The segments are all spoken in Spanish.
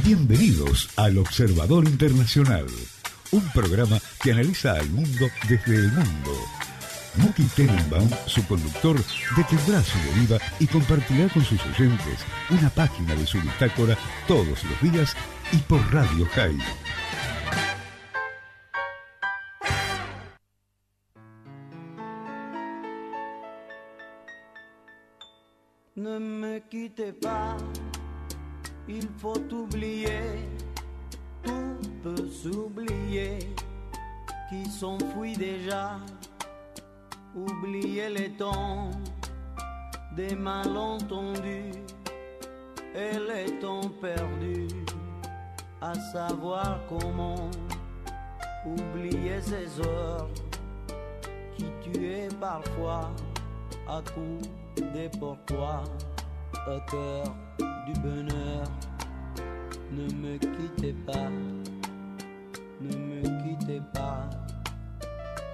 Bienvenidos al Observador Internacional, un programa que analiza al mundo desde el mundo. Muki Tenenbaum, su conductor, detendrá su deriva y compartirá con sus oyentes una página de su bitácora todos los días y por Radio High. Ne me quittez pas, il faut oublier, tout peut s'oublier, qui s'enfuit déjà, oublier les temps des malentendus et les temps perdus, à savoir comment oublier ces heures qui tuaient parfois à coups des pourquoi, au cœur du bonheur. Ne me quittez pas, ne me quittez pas,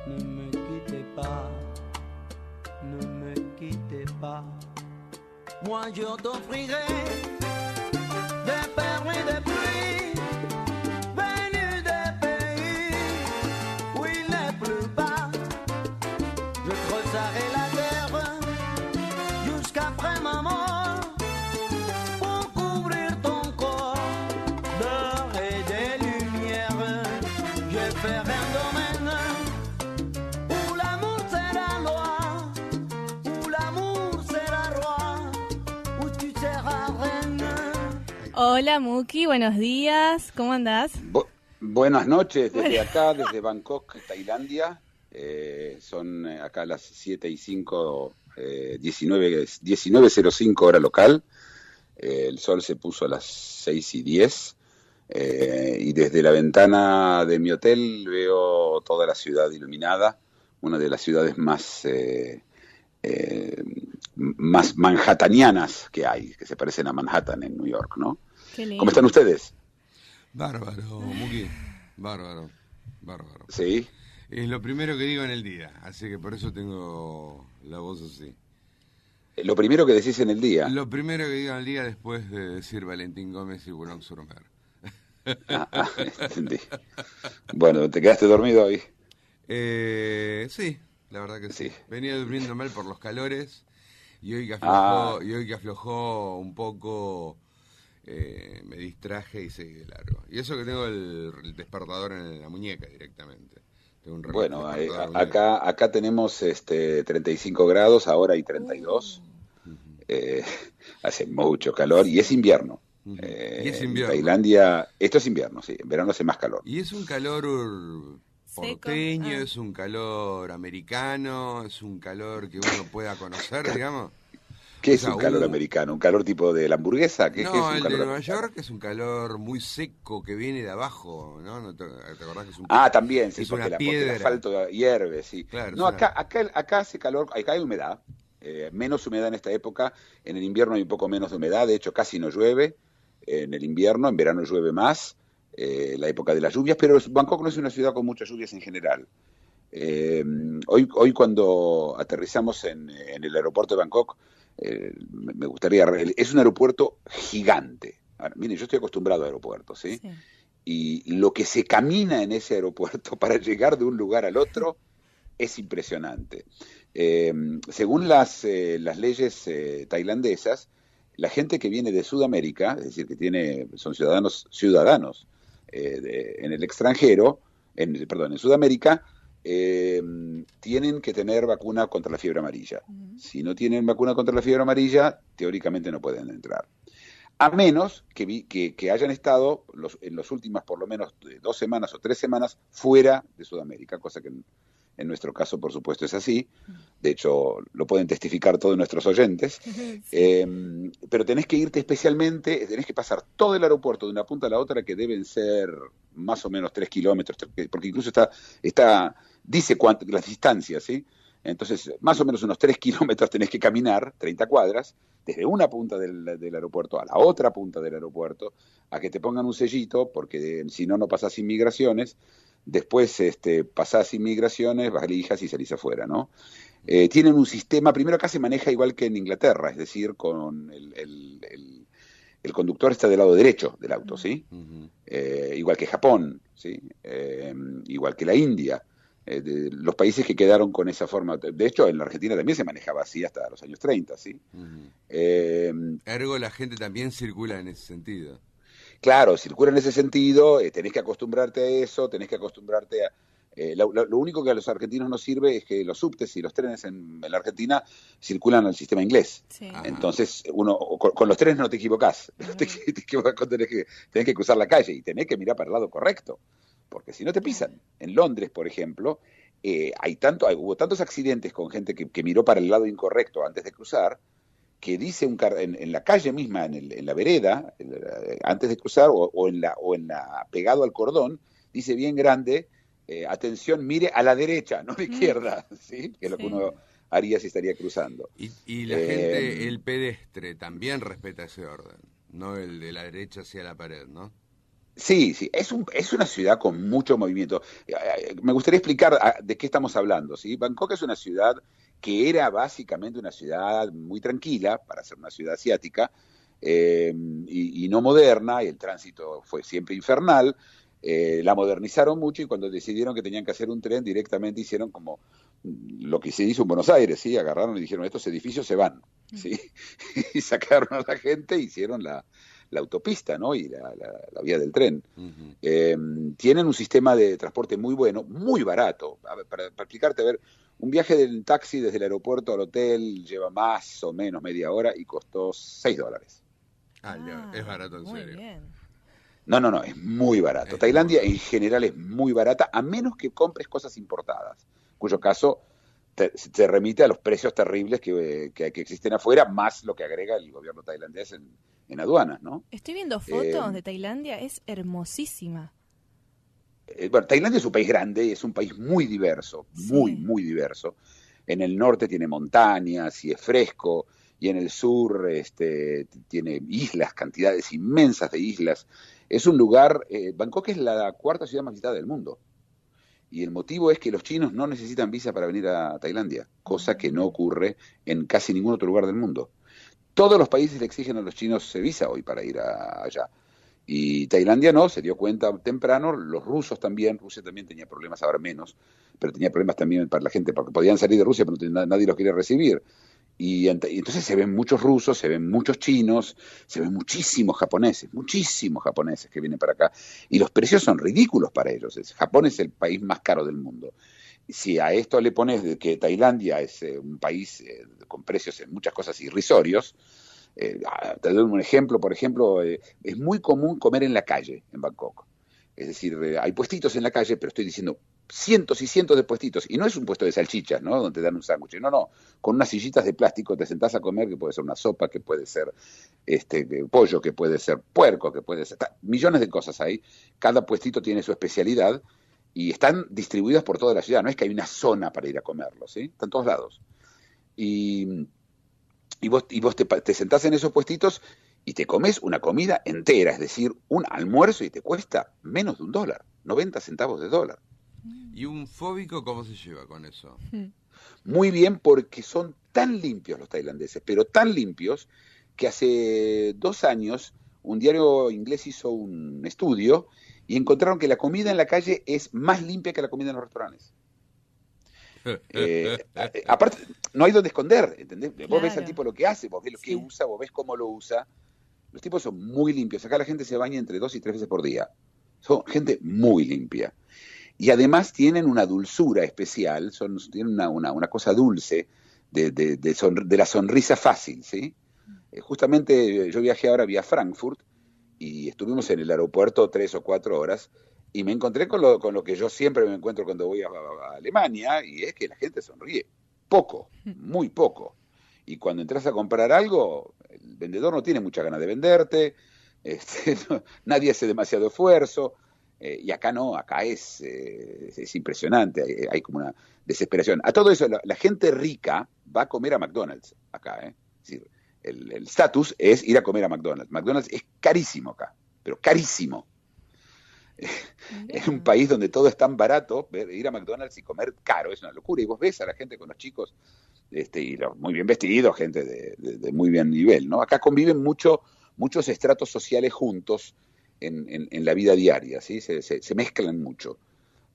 ne me quittez pas, ne me quittez pas. Moi je t'offrirai des perles et des pluies venues des pays où il n'est plus bas. Je creuserai la jusqu'après ma mort pour couvrir ton corps d'or et de lumière. Je ferai un domaine où l'amour sera loi, où l'amour sera roi, où tu seras reine. Hola Muki, buenos días, ¿cómo andás? Buenas noches, desde acá, desde Bangkok, Tailandia. Son acá las 7:05. 19:05 hora local. El sol se puso a las 6:10 y desde la ventana de mi hotel veo toda la ciudad iluminada, una de las ciudades más manhattanianas que hay, que se parecen a Manhattan en New York, ¿no? ¿Cómo están ustedes? Bárbaro, Muki, bárbaro. ¿Sí? Es lo primero que digo en el día, así que por eso tengo la voz así. Lo primero que decís en el día. Lo primero que digo en el día después de decir Valentín Gómez y Boulogne-sur-Mer. Entendí. Bueno, ¿te quedaste dormido hoy? Sí, la verdad que sí. Venía durmiendo mal por los calores y hoy que aflojó un poco, me distraje y seguí de largo. Y eso que tengo el despertador en la muñeca directamente. Bueno, acá tenemos 35 grados, ahora hay 32. Hace mucho calor y es invierno. Y es invierno. En Tailandia, esto es invierno, sí. En verano hace más calor. Y es un calor porteño, es un calor americano, es un calor que uno pueda conocer, digamos. ¿Qué es un calor americano? ¿Un calor tipo de la hamburguesa? No, ¿Qué es un el calor de Nueva americano? York es un calor muy seco que viene de abajo, ¿no? ¿Te acordás que es un también, sí, es porque una porque el asfalto hierve, sí. Claro, no, acá hace calor, acá hay humedad, menos humedad en esta época, en el invierno hay un poco menos de humedad, de hecho casi no llueve en el invierno, en verano llueve más, la época de las lluvias, pero Bangkok no es una ciudad con muchas lluvias en general. Hoy cuando aterrizamos en el aeropuerto de Bangkok, me gustaría, es un aeropuerto gigante. Ahora, miren, yo estoy acostumbrado a aeropuertos, ¿sí? Y lo que se camina en ese aeropuerto para llegar de un lugar al otro es impresionante. Según las leyes tailandesas, la gente que viene de Sudamérica, es decir, que son ciudadanos en el extranjero, en Sudamérica, tienen que tener vacuna contra la fiebre amarilla. Si no tienen vacuna contra la fiebre amarilla, teóricamente no pueden entrar. A menos que hayan estado en las últimas por lo menos 2 semanas o 3 semanas fuera de Sudamérica, cosa que en nuestro caso, por supuesto, es así. De hecho, lo pueden testificar todos nuestros oyentes. Pero tenés que irte especialmente, tenés que pasar todo el aeropuerto de una punta a la otra, que deben ser más o menos 3 kilómetros, porque incluso dice las distancias, ¿sí? Entonces, más o menos unos 3 kilómetros tenés que caminar, 30 cuadras, desde una punta del aeropuerto a la otra punta del aeropuerto, a que te pongan un sellito, porque si no, no pasás inmigraciones. Después pasás inmigraciones, valijas y salís afuera, ¿no? Tienen un sistema, primero acá se maneja igual que en Inglaterra, es decir, con el conductor está del lado derecho del auto, ¿sí? Ujú. Igual que Japón, ¿sí? Igual que la India. Los países que quedaron con esa forma. De hecho, en la Argentina también se manejaba así hasta los años 30, ¿sí? Ujú. Eh, Ergo, la gente también circula en ese sentido. claro, circula en ese sentido, tenés que acostumbrarte a eso, tenés que acostumbrarte a... lo único que a los argentinos nos sirve es que los subtes y los trenes en la Argentina circulan al sistema inglés. Sí. Ajá. Entonces, uno con los trenes no te equivocás. No te equivocás cuando tenés que cruzar la calle y tenés que mirar para el lado correcto, porque si no te pisan. En Londres, por ejemplo, hubo tantos accidentes con gente que miró para el lado incorrecto antes de cruzar, que dice en la calle misma, en la vereda, antes de cruzar, o en la pegado al cordón, dice bien grande, atención, mire a la derecha, no a la izquierda, ¿sí? Que es lo que uno haría si estaría cruzando. Y la gente, el pedestre, también respeta ese orden, no el de la derecha hacia la pared, ¿no? Sí, sí, es una ciudad con mucho movimiento. Me gustaría explicar de qué estamos hablando, ¿sí? Bangkok es una ciudad que era básicamente una ciudad muy tranquila, para ser una ciudad asiática, y no moderna, y el tránsito fue siempre infernal. La modernizaron mucho y cuando decidieron que tenían que hacer un tren, directamente hicieron como lo que se hizo en Buenos Aires, ¿sí? Agarraron y dijeron, estos edificios se van, ¿sí? Y sacaron a la gente e hicieron la autopista, ¿no? Y la vía del tren. Ujú. Tienen un sistema de transporte muy bueno, muy barato. A ver, para explicarte, a ver, un viaje del taxi desde el aeropuerto al hotel lleva más o menos media hora y costó $6. Ya, es barato en muy serio. bien. No, es muy barato. Es Tailandia muy en general es muy barata, a menos que compres cosas importadas, cuyo caso te remite a los precios terribles que existen afuera, más lo que agrega el gobierno tailandés en aduanas, ¿no? Estoy viendo fotos de Tailandia, es hermosísima. Bueno, Tailandia es un país grande, es un país muy diverso, muy, Sí. muy diverso. En el norte tiene montañas y es fresco, y en el sur tiene islas, cantidades inmensas de islas. Es un lugar, Bangkok es la cuarta ciudad más visitada del mundo, y el motivo es que los chinos no necesitan visa para venir a Tailandia, cosa que no ocurre en casi ningún otro lugar del mundo. Todos los países le exigen a los chinos visa hoy para ir allá. Y Tailandia no, se dio cuenta temprano, los rusos también, Rusia también tenía problemas, ahora menos, pero tenía problemas también para la gente, porque podían salir de Rusia, pero nadie los quería recibir. Y entonces se ven muchos rusos, se ven muchos chinos, se ven muchísimos japoneses que vienen para acá. Y los precios son ridículos para ellos. Japón es el país más caro del mundo. Si a esto le pones que Tailandia es un país con precios en muchas cosas irrisorios, te doy un ejemplo, por ejemplo, es muy común comer en la calle en Bangkok. Es decir, hay puestitos en la calle, pero estoy diciendo cientos y cientos de puestitos, y no es un puesto de salchichas, ¿no? Donde te dan un sándwich, no, con unas sillitas de plástico te sentás a comer, que puede ser una sopa, que puede ser pollo, que puede ser puerco, que puede ser... millones de cosas ahí, cada puestito tiene su especialidad, y están distribuidas por toda la ciudad, no es que hay una zona para ir a comerlo, ¿sí? Están en todos lados. Y vos te sentás en esos puestitos y te comes una comida entera, es decir, un almuerzo, y te cuesta menos de $1, 90 centavos de dólar. ¿Y un fóbico cómo se lleva con eso? Muy bien, porque son tan limpios los tailandeses, pero tan limpios, que hace 2 años un diario inglés hizo un estudio y encontraron que la comida en la calle es más limpia que la comida en los restaurantes. Aparte, no hay donde esconder, ¿entendés? Claro. Vos ves al tipo lo que hace, vos ves lo que usa, vos ves cómo lo usa. Los tipos son muy limpios. Acá la gente se baña entre 2 y 3 veces por día. Son gente muy limpia. Y además tienen una dulzura especial, tienen una cosa dulce de la sonrisa fácil, ¿sí? Justamente yo viajé ahora vía Frankfurt y estuvimos en el aeropuerto 3 o 4 horas y me encontré con lo que yo siempre me encuentro cuando voy a Alemania, y es que la gente sonríe. Poco, muy poco. Y cuando entras a comprar algo, el vendedor no tiene mucha ganas de venderte, nadie hace demasiado esfuerzo. Y acá no, acá es impresionante, hay como una desesperación. A todo eso, la gente rica va a comer a McDonald's acá, ¿eh? Es decir, el estatus es ir a comer a McDonald's. McDonald's es carísimo acá, pero carísimo. Es un país donde todo es tan barato, ir a McDonald's y comer caro es una locura. Y vos ves a la gente con los chicos muy bien vestidos, gente de muy bien nivel, ¿no? Acá conviven mucho muchos estratos sociales juntos en la vida diaria, ¿sí? Se mezclan mucho.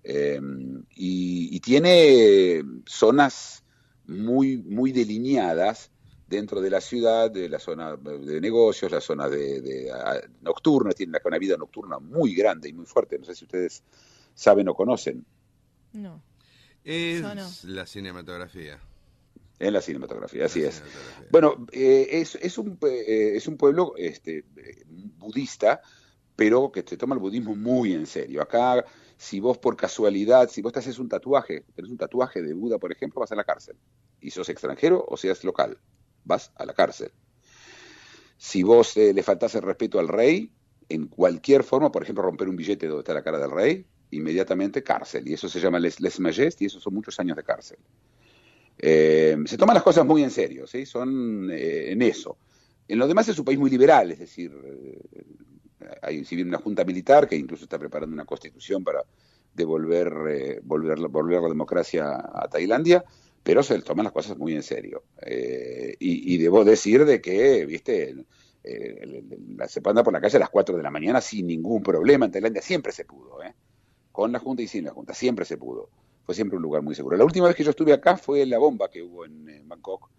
Y tiene zonas muy delineadas dentro de la ciudad, de la zona de negocios, la zona de nocturna, tiene una vida nocturna muy grande y muy fuerte. No sé si ustedes saben o conocen. No. Es la cinematografía. En la cinematografía, así es. Bueno, es un pueblo budista, pero que se toma el budismo muy en serio. Acá, si vos por casualidad, si vos te haces un tatuaje, tenés un tatuaje de Buda, por ejemplo, vas a la cárcel. Y sos extranjero o seas local, vas a la cárcel. Si vos le faltás el respeto al rey, en cualquier forma, por ejemplo, romper un billete donde está la cara del rey, inmediatamente cárcel. Y eso se llama les majestés, y esos son muchos años de cárcel. Se toman las cosas muy en serio, ¿sí? Son en eso. En lo demás es un país muy liberal, es decir, hay si bien una junta militar que incluso está preparando una constitución para devolver la democracia a Tailandia, pero se toman las cosas muy en serio. Y debo decir de que, viste, se puede andar por la calle a las 4 de la mañana sin ningún problema. En Tailandia siempre se pudo, con la Junta y sin la Junta, siempre se pudo. Fue siempre un lugar muy seguro. La última vez que yo estuve acá fue la bomba que hubo en Bangkok,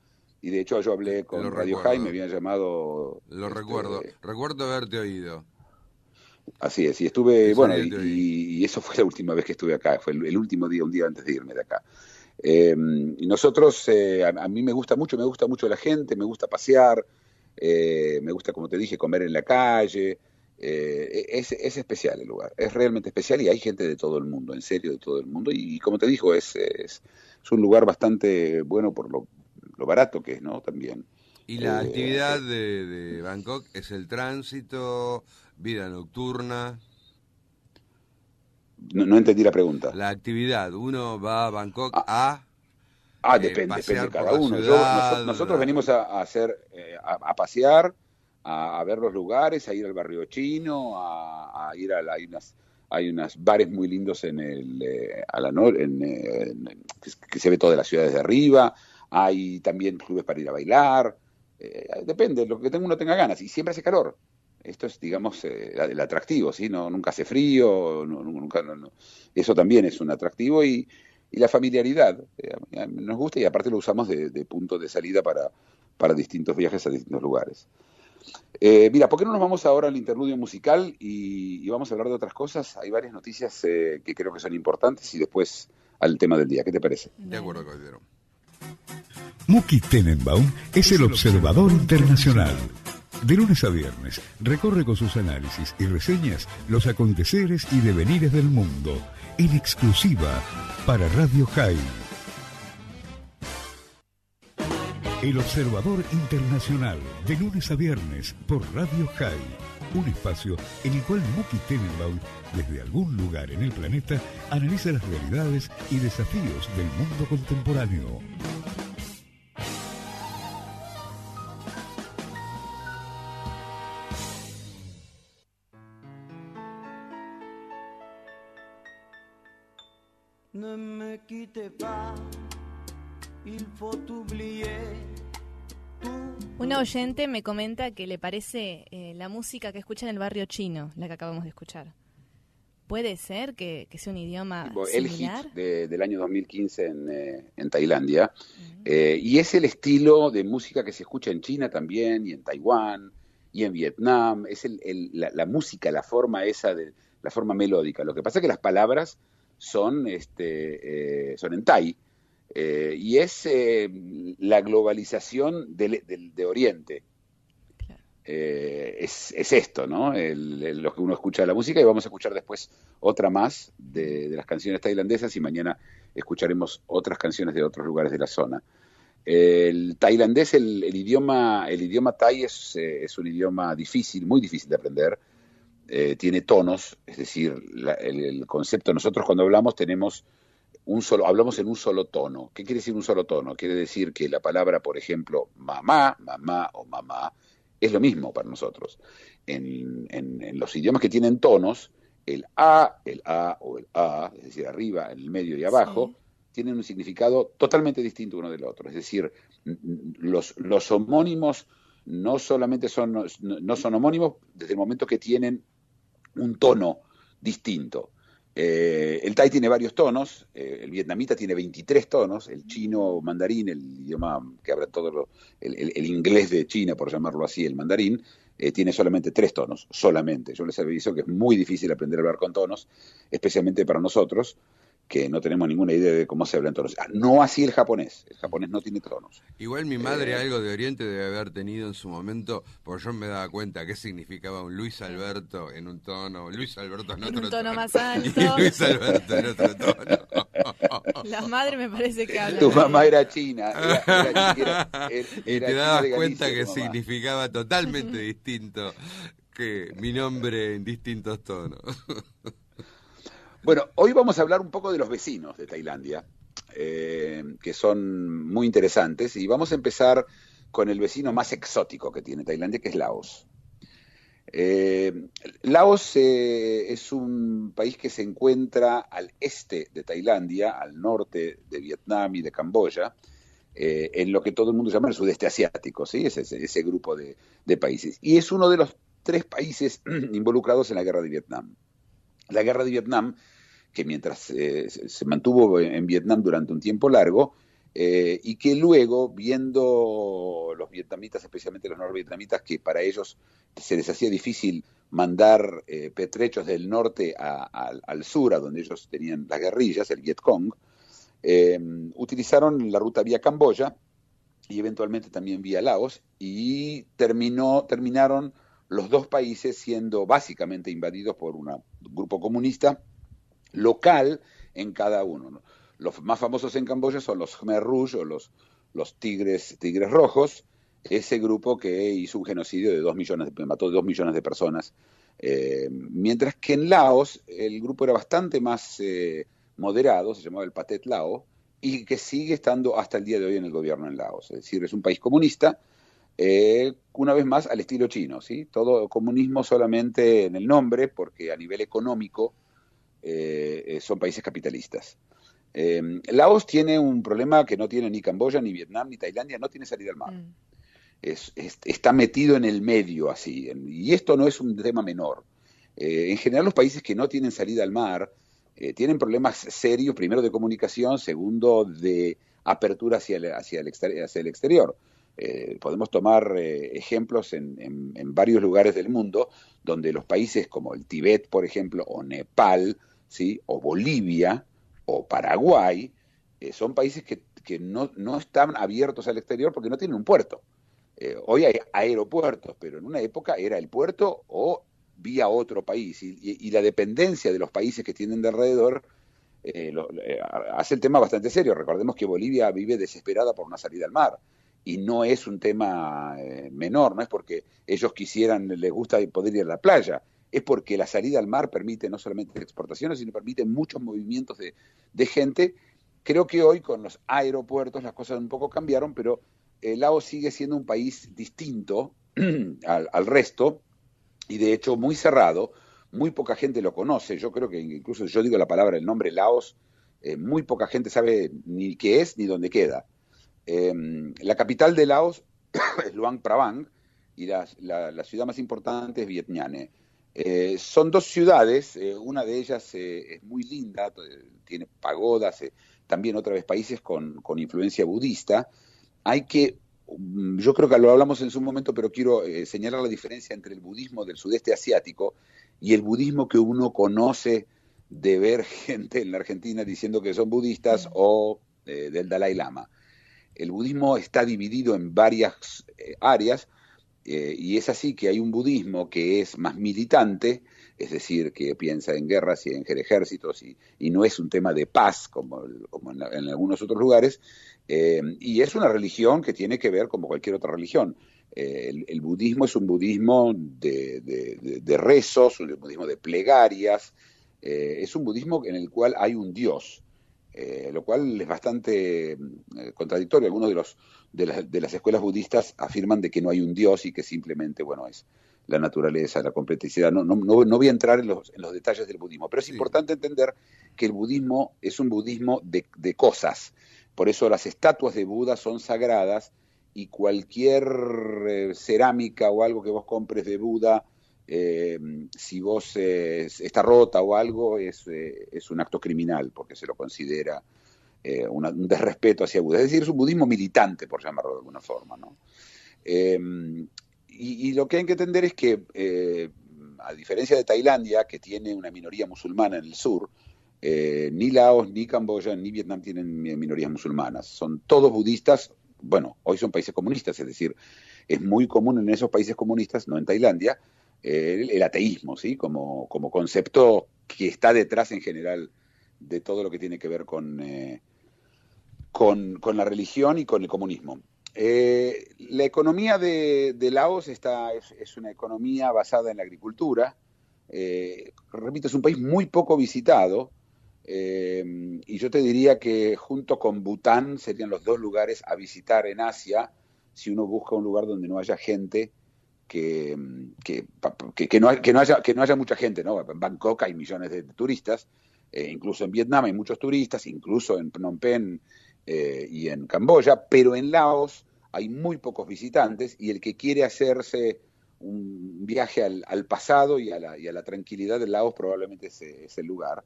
y de hecho yo hablé con Radio High, me habían llamado... Recuerdo haberte oído. Así es, y estuve, bueno, y eso fue la última vez que estuve acá, fue el último día, un día antes de irme de acá. Y nosotros, a mí me gusta mucho la gente, me gusta pasear, me gusta, como te dije, comer en la calle. Es especial el lugar, es realmente especial, y hay gente de todo el mundo, en serio, de todo el mundo, y como te digo, es un lugar bastante bueno por lo barato que es, ¿no? También. Y la actividad de Bangkok es el tránsito, vida nocturna. No entendí la pregunta. La actividad, uno va a Bangkok depende de cada uno. Nosotros venimos a hacer, a pasear, a ver los lugares, a ir al barrio chino, a ir hay unos bares muy lindos que se ve toda la ciudad desde arriba. Hay también clubes para ir a bailar. Depende, lo que uno tenga ganas, y siempre hace calor. Esto es, digamos, el atractivo, ¿sí? Nunca hace frío, nunca. Eso también es un atractivo, y la familiaridad nos gusta, y aparte lo usamos de punto de salida para distintos viajes a distintos lugares. Mira, ¿por qué no nos vamos ahora al interludio musical y vamos a hablar de otras cosas? Hay varias noticias que creo que son importantes, y después al tema del día. ¿Qué te parece? De acuerdo, caballero. Muki Tenenbaum es el observador internacional. De lunes a viernes, recorre con sus análisis y reseñas los aconteceres y devenires del mundo, en exclusiva para Radio High. El Observador Internacional, de lunes a viernes, por Radio High. Un espacio en el cual Muki Tenenbaum, desde algún lugar en el planeta, analiza las realidades y desafíos del mundo contemporáneo. Ne me quitte pas, il faut oublier. Una oyente me comenta que le parece la música que escucha en el barrio chino, la que acabamos de escuchar. ¿Puede ser que sea un idioma similar? El hit del año 2015 en Tailandia, y es el estilo de música que se escucha en China también, y en Taiwán, y en Vietnam. Es la música, la forma esa, la forma melódica. Lo que pasa es que las palabras son en Thai, y es la globalización de Oriente. Claro. Es esto, ¿no? Lo que uno escucha de la música, y vamos a escuchar después otra más de las canciones tailandesas, y mañana escucharemos otras canciones de otros lugares de la zona. El tailandés, el idioma thai es un idioma difícil, muy difícil de aprender. Tiene tonos, es decir, el concepto, nosotros cuando hablamos hablamos en un solo tono. ¿Qué quiere decir un solo tono? Quiere decir que la palabra, por ejemplo, mamá o mamá, es lo mismo para nosotros. En los idiomas que tienen tonos, el A o el A, es decir, arriba, en el medio y abajo, sí, tienen un significado totalmente distinto uno del otro. Es decir, los homónimos no solamente no son homónimos desde el momento que tienen un tono distinto. El thai tiene varios tonos, el vietnamita tiene 23 tonos, el chino mandarín, el idioma que habla el inglés de China, por llamarlo así, el mandarín, tiene solamente 3 tonos, solamente. Yo les aviso que es muy difícil aprender a hablar con tonos, especialmente para nosotros, que no tenemos ninguna idea de cómo se habla en tonos. No así el japonés no tiene tonos. Igual mi madre algo de Oriente debe haber tenido en su momento, porque yo me daba cuenta qué significaba un Luis Alberto en un tono, Luis Alberto en otro tono más alto, y Luis Alberto en otro tono. Las madres me parece que hablan. Tu mamá era china. Y te dabas cuenta que significaba totalmente distinto que mi nombre en distintos tonos. Bueno, hoy vamos a hablar un poco de los vecinos de Tailandia, que son muy interesantes, y vamos a empezar con el vecino más exótico que tiene Tailandia, que es Laos. Laos es un país que se encuentra al este de Tailandia, al norte de Vietnam y de Camboya, en lo que todo el mundo llama el sudeste asiático, ¿sí? Ese grupo de países. Y es uno de los 3 países involucrados en la guerra de Vietnam. La guerra de Vietnam, que mientras se mantuvo en Vietnam durante un tiempo largo, y que luego, viendo los vietnamitas, especialmente los norvietnamitas, que para ellos se les hacía difícil mandar pertrechos del norte al sur, a donde ellos tenían las guerrillas, el Vietcong, utilizaron la ruta vía Camboya y eventualmente también vía Laos, y terminaron los 2 países siendo básicamente invadidos por un grupo comunista local en cada uno, ¿no? Los más famosos en Camboya son los Khmer Rouge o los tigres rojos, ese grupo que hizo un genocidio de mató 2 millones de personas, mientras que en Laos el grupo era bastante más moderado, se llamaba el Pathet Lao, y que sigue estando hasta el día de hoy en el gobierno en Laos. Es decir, es un país comunista, una vez más al estilo chino, ¿sí? Todo comunismo solamente en el nombre, porque a nivel económico son países capitalistas. Laos tiene un problema que no tiene ni Camboya, ni Vietnam, ni Tailandia, no tiene salida al mar. Está metido en el medio así, y esto no es un tema menor. En general los países que no tienen salida al mar tienen problemas serios, primero de comunicación, segundo de apertura hacia el exterior. Podemos tomar ejemplos en varios lugares del mundo donde los países como el Tíbet, por ejemplo, o Nepal, ¿sí? O Bolivia, o Paraguay, son países que no están abiertos al exterior porque no tienen un puerto. Hoy hay aeropuertos, pero en una época era el puerto o vía otro país, y la dependencia de los países que tienen de alrededor hace el tema bastante serio. Recordemos que Bolivia vive desesperada por una salida al mar, y no es un tema menor, no es porque ellos les gusta poder ir a la playa, es porque la salida al mar permite no solamente exportaciones, sino permite muchos movimientos de gente. Creo que hoy con los aeropuertos las cosas un poco cambiaron, pero Laos sigue siendo un país distinto al resto, y de hecho muy cerrado, muy poca gente lo conoce. Yo creo que incluso si yo digo el nombre Laos, muy poca gente sabe ni qué es ni dónde queda. La capital de Laos es Luang Prabang, y la ciudad más importante es Viet Nham. Son 2 ciudades, una de ellas es muy linda, tiene pagodas, también otra vez países con influencia budista. Yo creo que lo hablamos en su momento, pero quiero señalar la diferencia entre el budismo del sudeste asiático y el budismo que uno conoce de ver gente en la Argentina diciendo que son budistas, o del Dalai Lama. El budismo está dividido en varias áreas, y es así que hay un budismo que es más militante, es decir, que piensa en guerras y en ejércitos, y no es un tema de paz como en algunos otros lugares, y es una religión que tiene que ver como cualquier otra religión. El budismo es un budismo de rezos, un budismo de plegarias, es un budismo en el cual hay un Dios, lo cual es bastante contradictorio. Algunos de las escuelas budistas afirman de que no hay un Dios y que simplemente, es la naturaleza, la completicidad. No voy a entrar en los detalles del budismo, pero es importante entender que el budismo es un budismo de cosas. Por eso las estatuas de Buda son sagradas, y cualquier cerámica o algo que vos compres de Buda, si vos está rota o algo, es un acto criminal, porque se lo considera un desrespeto hacia Buda. Es decir, es un budismo militante, por llamarlo de alguna forma, ¿no? Y lo que hay que entender es que, a diferencia de Tailandia, que tiene una minoría musulmana en el sur, ni Laos, ni Camboya, ni Vietnam tienen minorías musulmanas. Son todos budistas. Bueno, hoy son países comunistas, es decir, es muy común en esos países comunistas, no en Tailandia, el ateísmo, ¿sí? Como concepto que está detrás en general de todo lo que tiene que ver con la religión y con el comunismo. La economía de Laos es una economía basada en la agricultura. Repito, es un país muy poco visitado, y yo te diría que junto con Bután serían los dos lugares a visitar en Asia si uno busca un lugar donde no haya gente, que no haya mucha gente, ¿no? En Bangkok hay millones de turistas, incluso en Vietnam hay muchos turistas, incluso en Phnom Penh y en Camboya, pero en Laos hay muy pocos visitantes, y el que quiere hacerse un viaje al pasado y a la tranquilidad de Laos probablemente es el lugar.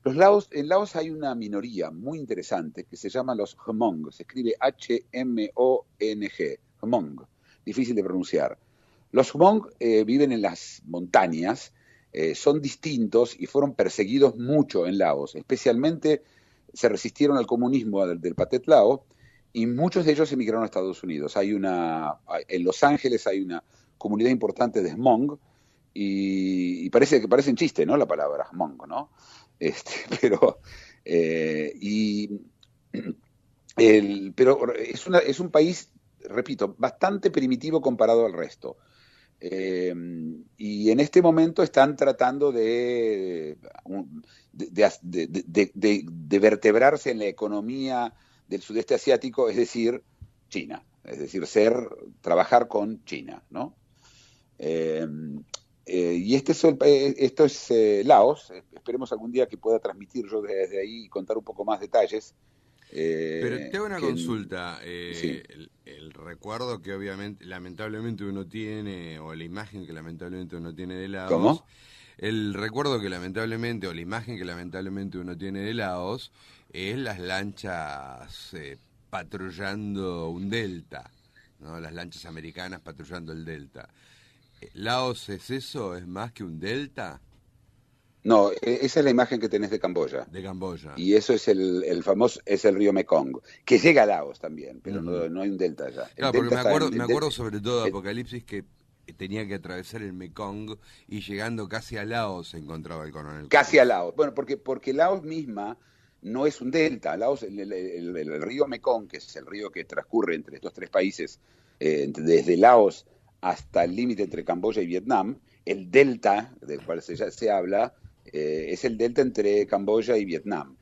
En Laos hay una minoría muy interesante que se llama los Hmong, se escribe H-M-O-N-G, Hmong, difícil de pronunciar. Los Hmong viven en las montañas, son distintos y fueron perseguidos mucho en Laos, especialmente se resistieron al comunismo del Pathet Lao, y muchos de ellos emigraron a Estados Unidos. En Los Ángeles hay una comunidad importante de Hmong, y parece un chiste, ¿no? La palabra Hmong, ¿no? Pero es un país, repito, bastante primitivo comparado al resto. Y en este momento están tratando de vertebrarse en la economía del sudeste asiático, es decir, China, es decir, trabajar con China, ¿no? Y esto es Laos. Esperemos algún día que pueda transmitir yo desde ahí y contar un poco más detalles. Pero te hago una consulta. Sí. El recuerdo que obviamente, lamentablemente uno tiene, o la imagen que lamentablemente uno tiene de Laos. ¿Cómo? El recuerdo que lamentablemente, o la imagen que lamentablemente uno tiene de Laos, es las lanchas patrullando un delta, ¿no? Las lanchas americanas patrullando el delta. ¿Laos es eso? ¿Es más que un delta? No, esa es la imagen que tenés de Camboya. De Camboya. Y eso es el famoso, es el río Mekong, que llega a Laos también, pero no hay un delta allá. Claro, porque me acuerdo sobre todo de Apocalipsis que tenía que atravesar el Mekong y llegando casi a Laos se encontraba el coronel. Casi a Laos. Bueno, porque Laos misma no es un delta. Laos, el río Mekong, que es el río que transcurre entre estos tres países, desde Laos hasta el límite entre Camboya y Vietnam, el delta del cual se habla es el delta entre Camboya y Vietnam.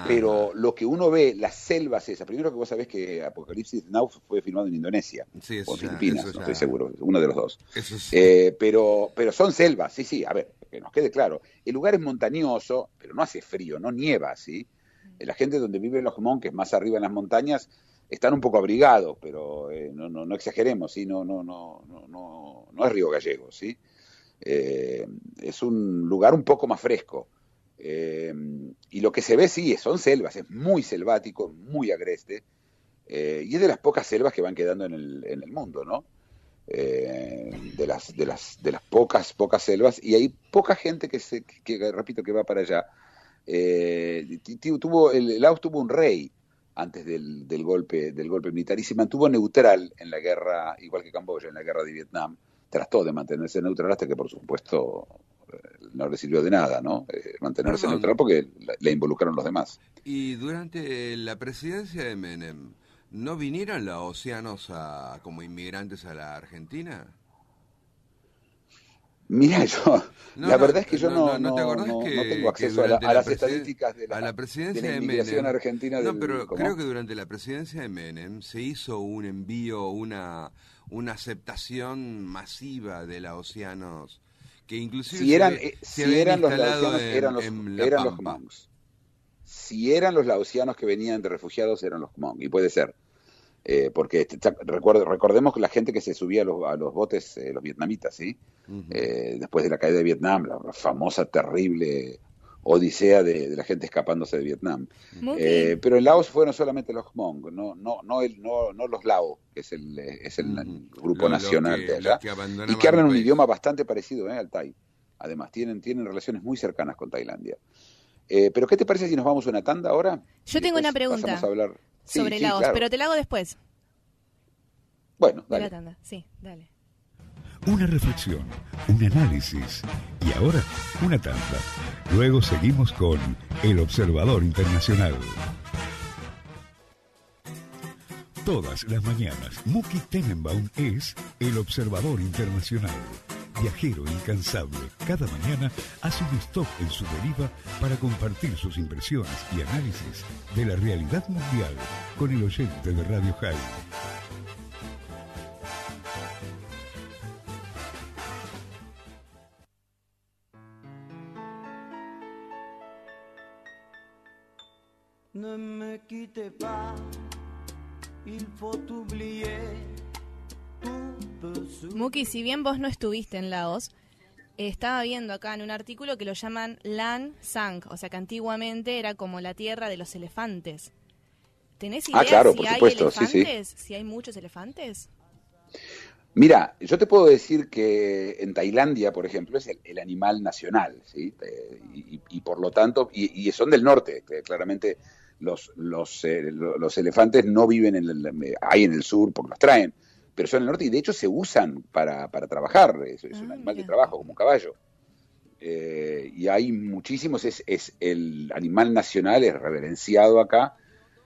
Pero lo que uno ve, las selvas esas, primero que vos sabés que Apocalipsis Now fue filmado en Indonesia, o en Filipinas, no estoy seguro, uno de los dos. Sí. Pero son selvas, sí, a ver, que nos quede claro. El lugar es montañoso, pero no hace frío, no nieva, ¿sí? La gente donde viven los Hmong, que es más arriba en las montañas, están un poco abrigados, pero no exageremos, ¿sí? No es Río Gallegos, ¿sí? Es un lugar un poco más fresco. Y lo que se ve, sí, son selvas, es muy selvático, muy agreste, y es de las pocas selvas que van quedando en el mundo, ¿no? De las pocas selvas, y hay poca gente que repito, que va para allá. Laos tuvo un rey antes del golpe militar, y se mantuvo neutral en la guerra, igual que Camboya, en la guerra de Vietnam. Trató de mantenerse neutral hasta que, por supuesto, no le sirvió de nada, ¿no? Mantenerse neutral porque le involucraron los demás. Y durante la presidencia de Menem, ¿no vinieron laosianos como inmigrantes a la Argentina? Mira, la verdad es que yo no tengo acceso a las estadísticas de la inmigración argentina. No, pero creo que durante la presidencia de Menem se hizo un envío, una aceptación masiva de laosianos, que inclusive si eran los laosianos, eran los Hmongs. Si eran los laosianos que venían de refugiados, eran los Hmong, y puede ser. Porque recordemos que la gente que se subía a los botes, los vietnamitas, ¿sí? Después de la caída de Vietnam, la famosa, terrible odisea de la gente escapándose de Vietnam. Pero en Laos fueron solamente los Hmong, no los Lao, que es el grupo nacional de allá, y que hablan un idioma bastante parecido al Thai. Además, tienen relaciones muy cercanas con Tailandia. Pero ¿qué te parece si nos vamos a una tanda ahora? Yo tengo una pregunta. Pasamos a hablar sobre Laos, claro. Pero te la hago después. Bueno, dale. La tanda. Sí, dale. Una reflexión, un análisis y ahora una tanda. Luego seguimos con El Observador Internacional. Todas las mañanas, Muki Tenenbaum es El Observador Internacional. Viajero incansable, cada mañana hace un stop en su deriva para compartir sus impresiones y análisis de la realidad mundial con el oyente de Radio High. Ne me quitte pas, il faut oublier. Muki, si bien vos no estuviste en Laos, estaba viendo acá en un artículo que lo llaman Lan Sang, o sea que antiguamente era como la tierra de los elefantes. ¿Tenés idea claro, si por hay supuesto, elefantes? Sí. ¿Si hay muchos elefantes? Mira, yo te puedo decir que en Tailandia, por ejemplo, es el animal nacional, ¿sí? Y por lo tanto, y son del norte, claramente los elefantes no viven ahí en el sur porque los traen, pero son del norte y de hecho se usan para trabajar, es un animal de trabajo, como un caballo. Y hay muchísimos, es el animal nacional, es reverenciado acá.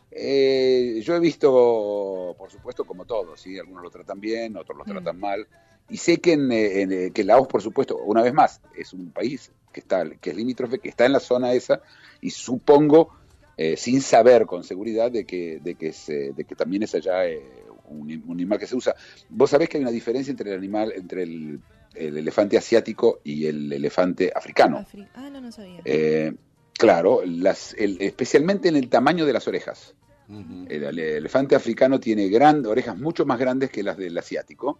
Yo he visto, por supuesto, como todos, ¿sí? Algunos lo tratan bien, otros lo tratan mal. Y sé que que Laos, por supuesto, una vez más, es un país que es limítrofe, que está en la zona esa, y supongo, sin saber con seguridad, de que también es allá un animal que se usa. Vos sabés que hay una diferencia entre el elefante asiático y el elefante africano. No sabía. Claro, especialmente en el tamaño de las orejas. El elefante africano tiene orejas mucho más grandes que las del asiático.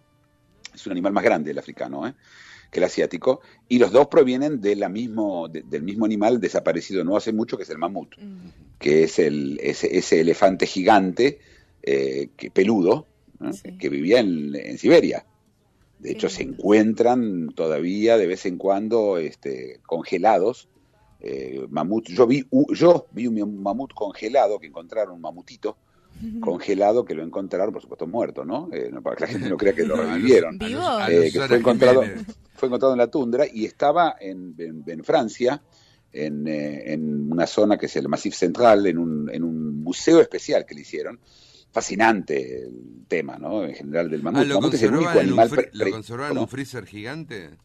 Es un animal más grande el africano, que el asiático. Y los dos provienen del mismo animal desaparecido no hace mucho, que es el mamut, que es ese elefante gigante peludo, que vivía en Siberia. De hecho, se encuentran todavía de vez en cuando congelados. Mamut. Yo vi un mamut congelado, que encontraron un mamutito congelado, que lo encontraron, por supuesto, muerto, ¿no? Para que la gente no crea que lo revivieron. Que fue encontrado en la tundra y estaba en Francia, en una zona que es el Massif Central, en un museo especial que le hicieron. Fascinante el tema, ¿no? En general del mamut. ¿Lo conservaban en un freezer gigante?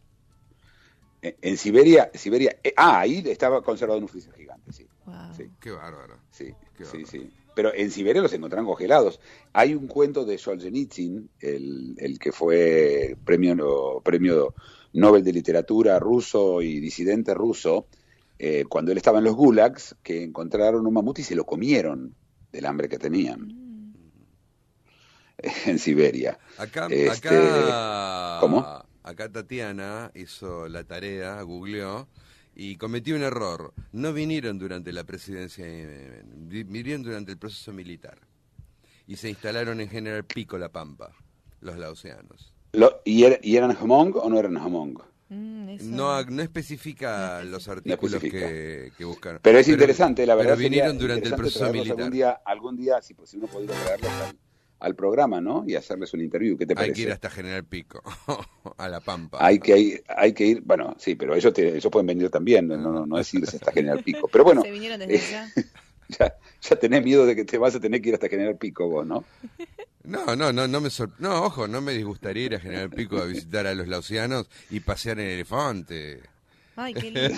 En Siberia, ahí estaba conservado en un freezer gigante, sí. Wow. Sí. Qué bárbaro. Sí. Pero en Siberia los encontraron congelados. Hay un cuento de Solzhenitsyn, el que fue premio Nobel de Literatura ruso y disidente ruso, cuando él estaba en los gulags, que encontraron un mamut y se lo comieron del hambre que tenían. En Siberia. ¿Cómo? Acá Tatiana hizo la tarea, googleó, y cometió un error. No vinieron durante la presidencia, vinieron durante el proceso militar. Y se instalaron en General Pico, La Pampa, los laosianos. ¿Y eran Hmong o no eran Hmong? No especifica los artículos que buscaron. Pero es interesante, la verdad. Pero vinieron durante el proceso militar. Algún día, si uno pudiera traerlos al programa, ¿no? Y hacerles un interview. ¿Qué te parece? Hay que ir hasta General Pico, a La Pampa. Hay que ir, bueno, sí, pero ellos pueden venir también, no es irse hasta General Pico. Pero bueno, se vinieron desde allá. Ya tenés miedo de que te vas a tener que ir hasta General Pico vos, ¿no? No, no me disgustaría ir a General Pico a visitar a los laosianos y pasear en elefante. Ay, qué lindo.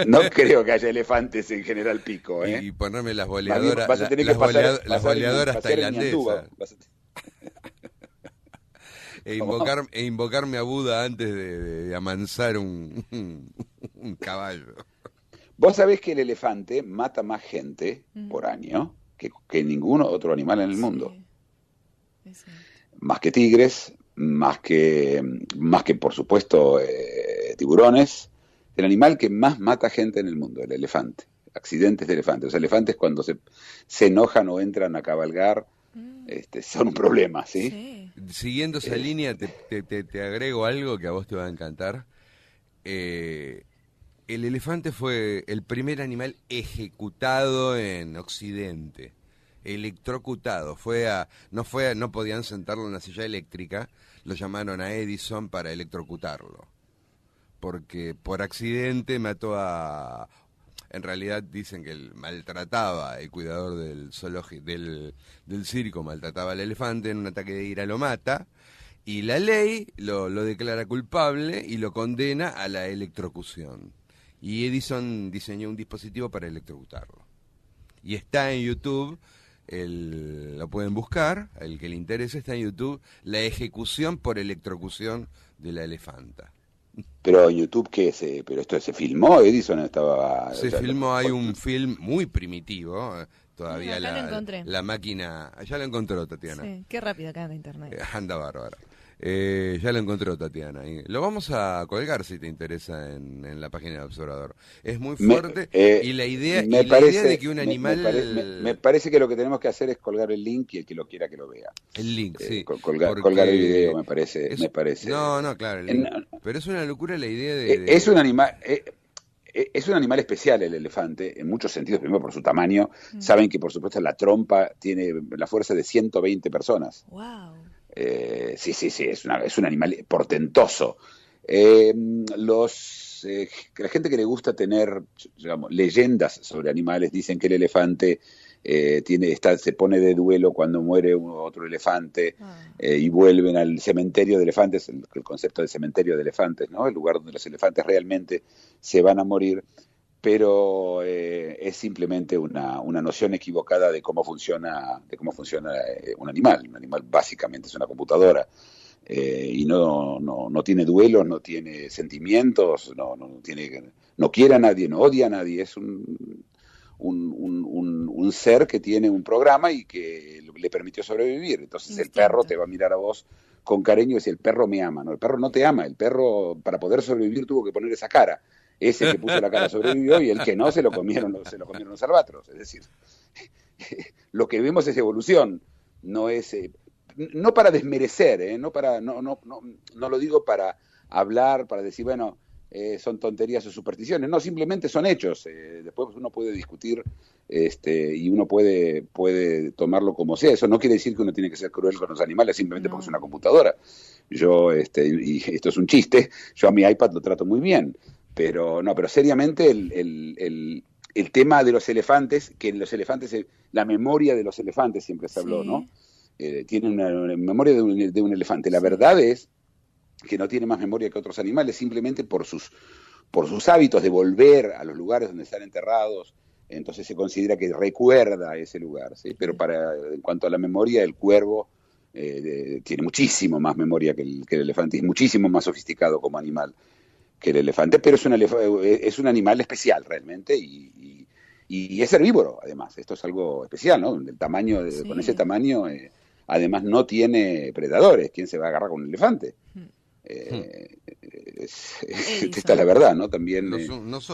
No creo que haya elefantes en General Pico, Y ponerme las boleadoras, las boleadoras tailandesas. E invocarme a Buda antes de amansar un caballo. Vos sabés que el elefante mata más gente por año que ningún otro animal en el mundo. más que tigres, más que por supuesto tiburones. El animal que más mata gente en el mundo, el elefante. Accidentes de elefantes. Los elefantes cuando se enojan o entran a cabalgar, son un problema, ¿sí? Sí. Siguiendo esa línea, te agrego algo que a vos te va a encantar. El elefante fue el primer animal ejecutado en Occidente. Electrocutado. No podían sentarlo en una silla eléctrica, lo llamaron a Edison para electrocutarlo. Porque por accidente mató a... En realidad dicen que él maltrataba, el cuidador del circo maltrataba al elefante, en un ataque de ira lo mata, y la ley lo declara culpable y lo condena a la electrocución. Y Edison diseñó un dispositivo para electrocutarlo. Y está en YouTube, lo pueden buscar, el que le interese, está en YouTube, la ejecución por electrocución de la elefanta. Pero en YouTube, pero esto se filmó, Edison estaba... Se filmó, hay un film muy primitivo, todavía la máquina... Ya lo encontró Tatiana. Sí, qué rápido acá en internet. Anda bárbaro. Ya lo encontró Tatiana. Lo vamos a colgar si te interesa en la página de Observador. Es muy fuerte y la idea de que un animal... Me parece que lo que tenemos que hacer es colgar el link y el que lo quiera que lo vea. El link, sí. Colgar el video, me parece. No, claro. Pero es una locura la idea de... Es un animal... Es un animal especial el elefante, en muchos sentidos, primero por su tamaño. Saben que, por supuesto, la trompa tiene la fuerza de 120 personas. ¡Wow! Sí, es un animal portentoso. La gente que le gusta tener, digamos, leyendas sobre animales dicen que el elefante se pone de duelo cuando muere otro elefante y vuelven al cementerio de elefantes, el concepto de cementerio de elefantes, ¿no? El lugar donde los elefantes realmente se van a morir. Pero es simplemente una noción equivocada de cómo funciona un animal. Un animal básicamente es una computadora y no tiene duelos, no tiene sentimientos, no quiere a nadie, no odia a nadie. Es un ser que tiene un programa y que le permitió sobrevivir. Entonces el perro te va a mirar a vos con cariño y decir, el perro me ama. No, el perro no te ama. El perro, para poder sobrevivir, tuvo que poner esa cara. Ese que puso la cara sobrevivió y el que no se lo comieron los albatros. Es decir, lo que vemos es evolución, no es no para desmerecer, no lo digo para hablar, para decir, bueno, son tonterías o supersticiones, no, simplemente son hechos. Después uno puede discutir y uno puede tomarlo como sea. Eso no quiere decir que uno tiene que ser cruel con los animales simplemente porque es una computadora. Yo, y esto es un chiste, yo a mi iPad lo trato muy bien. Pero seriamente el tema de los elefantes, que los elefantes, la memoria de los elefantes siempre se habló, ¿no? Tiene una memoria de un elefante. La verdad es que no tiene más memoria que otros animales, simplemente por sus hábitos de volver a los lugares donde están enterrados. Entonces se considera que recuerda ese lugar, ¿sí? Pero en cuanto a la memoria, el cuervo tiene muchísimo más memoria que el elefante, y es muchísimo más sofisticado como animal que el elefante, pero es un animal especial realmente y es herbívoro, además. Esto es algo especial, ¿no? Con ese tamaño, además no tiene predadores. ¿Quién se va a agarrar con un elefante? Esta es la verdad, ¿no? También.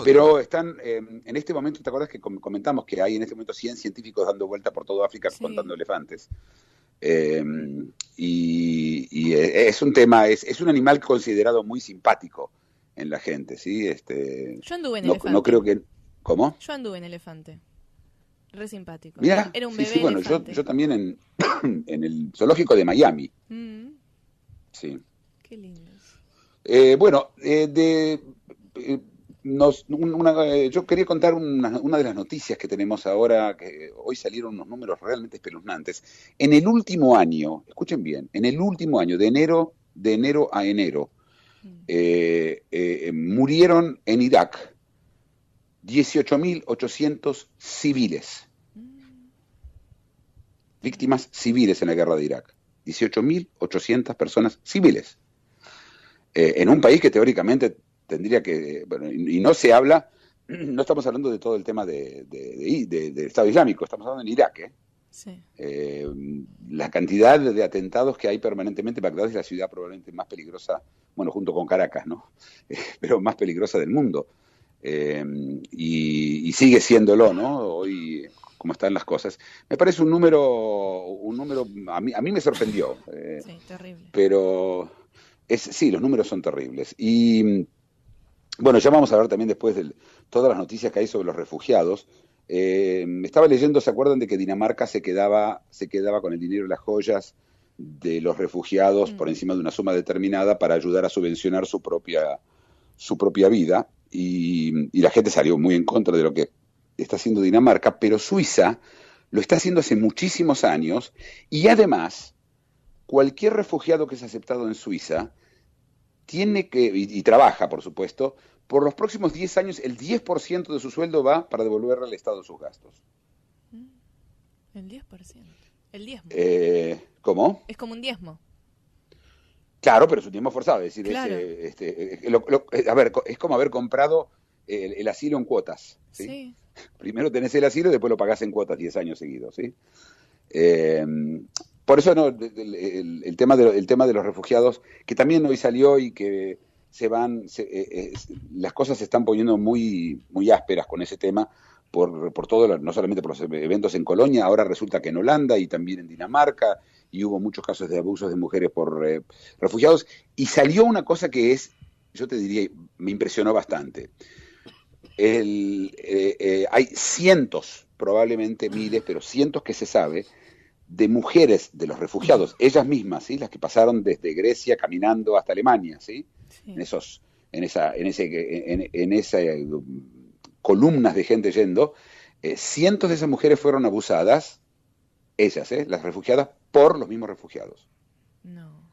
Pero están, en este momento, ¿te acuerdas que comentamos que hay en este momento 100 científicos dando vuelta por toda África contando elefantes? Y es un tema, es un animal considerado muy simpático en la gente, ¿sí? Yo anduve en elefante. No creo que... ¿Cómo? Yo anduve en elefante. Re simpático. Mira, era un bebé bueno, elefante. yo también en el zoológico de Miami. Sí. Qué lindo. Yo quería contar una de las noticias que tenemos ahora, que hoy salieron unos números realmente espeluznantes. En el último año, escuchen bien, en el último año, de enero a enero, murieron en Irak 18.800 civiles, víctimas civiles en la guerra de Irak. 18.800 personas civiles, en un país que teóricamente tendría que, bueno, y no se habla, no estamos hablando de todo el tema del Estado Islámico, estamos hablando en Irak, Sí. La cantidad de atentados que hay permanentemente. Bagdad es la ciudad probablemente más peligrosa, bueno, junto con Caracas, ¿no? Pero más peligrosa del mundo. Y sigue siéndolo, ¿no? Hoy, como están las cosas. Me parece un número a mí me sorprendió. Sí, terrible. Pero sí, los números son terribles. Y bueno, ya vamos a ver también después de todas las noticias que hay sobre los refugiados. Estaba leyendo, ¿se acuerdan de que Dinamarca se quedaba con el dinero y las joyas de los refugiados por encima de una suma determinada para ayudar a subvencionar su propia vida? Y la gente salió muy en contra de lo que está haciendo Dinamarca, pero Suiza lo está haciendo hace muchísimos años, y además cualquier refugiado que es aceptado en Suiza tiene que, y trabaja, por supuesto, por los próximos 10 años, el 10% de su sueldo va para devolverle al Estado sus gastos. El 10%. El diezmo. ¿Cómo? Es como un diezmo. Claro, pero es un diezmo forzado. Es decir, claro. A ver, es como haber comprado el asilo en cuotas. ¿Sí? Sí. Primero tenés el asilo y después lo pagás en cuotas 10 años seguidos. ¿Sí? Por eso el tema de los refugiados, que también hoy salió y que las cosas se están poniendo muy, muy ásperas con ese tema, por todo, no solamente por los eventos en Colonia, ahora resulta que en Holanda y también en Dinamarca, y hubo muchos casos de abusos de mujeres por refugiados, y salió una cosa que yo te diría, me impresionó bastante. Hay cientos, probablemente miles, pero cientos que se sabe, de mujeres de los refugiados, ellas mismas, ¿sí? Las que pasaron desde Grecia caminando hasta Alemania, ¿sí? Sí. En esas columnas de gente yendo, cientos de esas mujeres fueron abusadas, ellas, las refugiadas, por los mismos refugiados. No.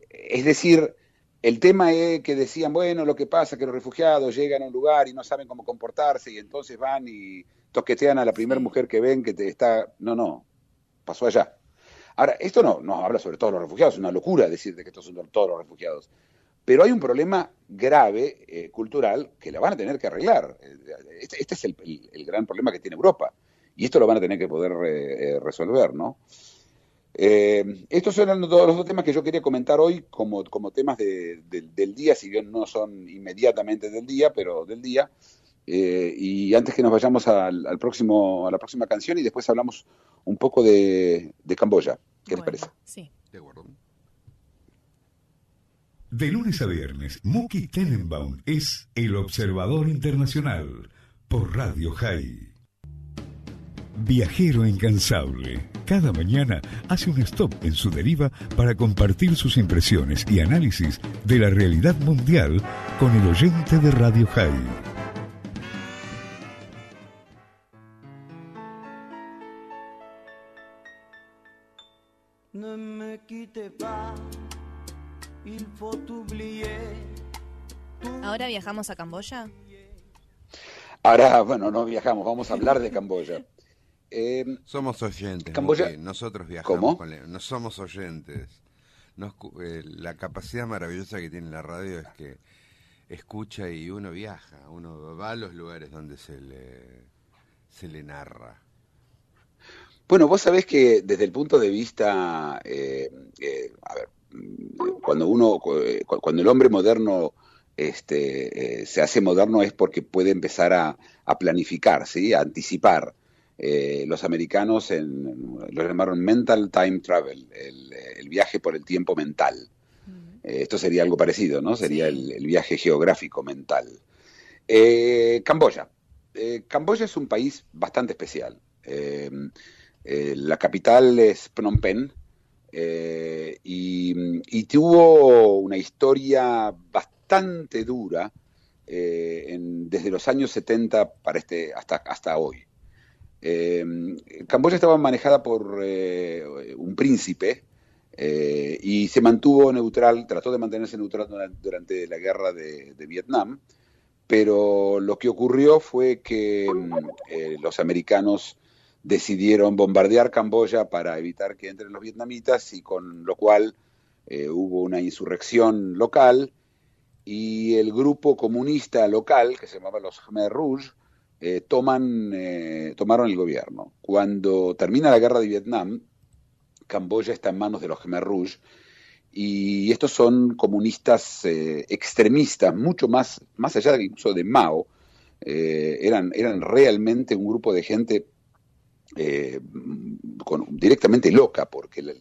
Es decir, el tema es que decían, bueno, lo que pasa es que los refugiados llegan a un lugar y no saben cómo comportarse, y entonces van y toquetean a la primera mujer que ven que está... No, pasó allá. Ahora, esto no habla sobre todos los refugiados, es una locura decir de que estos son todos los refugiados. Pero hay un problema grave, cultural, que la van a tener que arreglar. Este es el gran problema que tiene Europa. Y esto lo van a tener que poder resolver, ¿no? Estos son los dos temas que yo quería comentar hoy como temas del día, si bien no son inmediatamente del día, pero del día. Y antes que nos vayamos a la próxima canción, y después hablamos un poco de Camboya. ¿Qué les parece? Sí. De acuerdo. De lunes a viernes, Muki Tenenbaum es El Observador Internacional por Radio High. Viajero incansable, cada mañana hace un stop en su deriva para compartir sus impresiones y análisis de la realidad mundial con el oyente de Radio High. Ne me quitte pas. Il faut oublier. ¿Ahora viajamos a Camboya? Ahora, bueno, no viajamos, vamos a hablar de Camboya. Somos oyentes, Camboya. Nosotros viajamos. ¿Cómo? No somos oyentes. La capacidad maravillosa que tiene la radio es que escucha y uno viaja, uno va a los lugares donde se le narra. Bueno, vos sabés que desde el punto de vista, a ver, cuando el hombre moderno se hace moderno es porque puede empezar a planificar, ¿sí? A anticipar. Los americanos lo llamaron mental time travel, el viaje por el tiempo mental. Esto sería algo parecido, ¿no? Sería Sí. el viaje geográfico mental. Camboya. Camboya es un país bastante especial. La capital es Phnom Penh, y tuvo una historia bastante dura desde los años 70 hasta hoy. Camboya estaba manejada por un príncipe, y se mantuvo neutral, trató de mantenerse neutral durante la guerra de Vietnam, pero lo que ocurrió fue que los americanos decidieron bombardear Camboya para evitar que entren los vietnamitas, y con lo cual hubo una insurrección local, y el grupo comunista local, que se llamaba los Khmer Rouge, tomaron el gobierno. Cuando termina la guerra de Vietnam, Camboya está en manos de los Khmer Rouge, y estos son comunistas extremistas, mucho más allá de incluso de Mao. Eran realmente un grupo de gente directamente loca, porque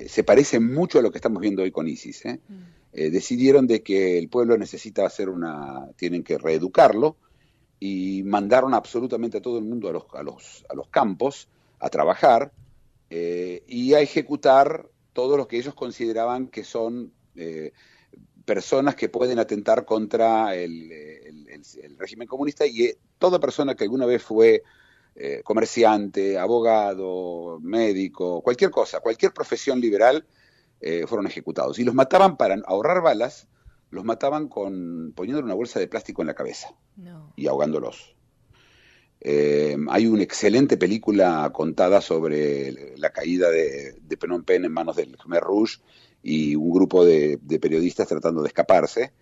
se parece mucho a lo que estamos viendo hoy con ISIS. Decidieron de que el pueblo necesita tienen que reeducarlo, y mandaron absolutamente a todo el mundo a los campos a trabajar y a ejecutar todo lo que ellos consideraban que son personas que pueden atentar contra el régimen comunista, y toda persona que alguna vez fue comerciante, abogado, médico, cualquier cosa, cualquier profesión liberal, fueron ejecutados. Y los mataban para ahorrar balas, los mataban poniéndole una bolsa de plástico en la cabeza y ahogándolos. Hay una excelente película contada sobre la caída de Phnom Penh en manos del Khmer Rouge y un grupo de periodistas tratando de escaparse.